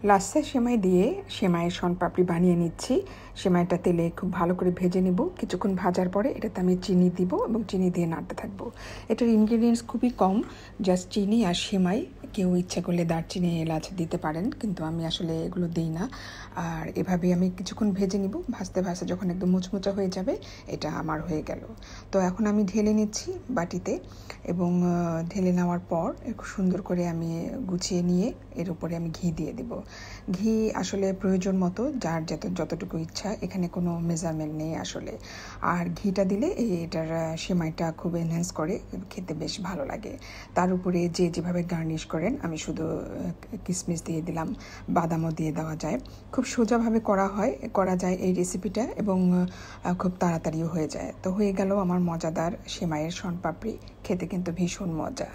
লাচ্ছা সেমাই দিয়ে সেমাইয়ের শনপাপড়ি বানিয়ে নিচ্ছি। সেমাইটা তেলে খুব ভালো করে ভেজে নিব। কিছুক্ষণ ভাজার পরে এটাতে আমি চিনি দিব এবং চিনি দিয়ে নাড়তে থাকবো। এটার ইনগ্রিডিয়েন্টস খুবই কম, জাস্ট চিনি আর সেমাই। কেউ ইচ্ছা করলে দারচিনি এলাচ দিতে পারেন, কিন্তু আমি আসলে এগুলো দিই না। আর এভাবে আমি কিছুক্ষণ ভেজে নিব। ভাজতে ভাজতে যখন একদম মুচমুচা হয়ে যাবে, এটা আমার হয়ে গেল। তো এখন আমি ঢেলে নিচ্ছি বাটিতে, এবং ঢেলে নেওয়ার পর খুব সুন্দর করে আমি গুছিয়ে নিয়ে এর উপরে আমি ঘি দিয়ে দেব। ঘি আসলে প্রয়োজন মতো, যার যতটুকু ইচ্ছা, এখানে কোনো মেজারমেন্ট নেই আসলে। আর ঘিটা দিলে এটার সেমাইটা খুব এনহ্যান্স করে, খেতে বেশ ভালো লাগে। তার উপরে যে যেভাবে গার্নিশ করেন, আমি শুধু কিশমিশ দিয়ে দিলাম, বাদামও দিয়ে দেওয়া যায়। খুব সোজাভাবে করা যায় এই রেসিপিটা, এবং খুব তাড়াতাড়িও হয়ে যায়। তো হয়ে গেল আমার মজাদার সেমাইয়ের শনপাপড়ি। খেতে কিন্তু ভীষণ মজা।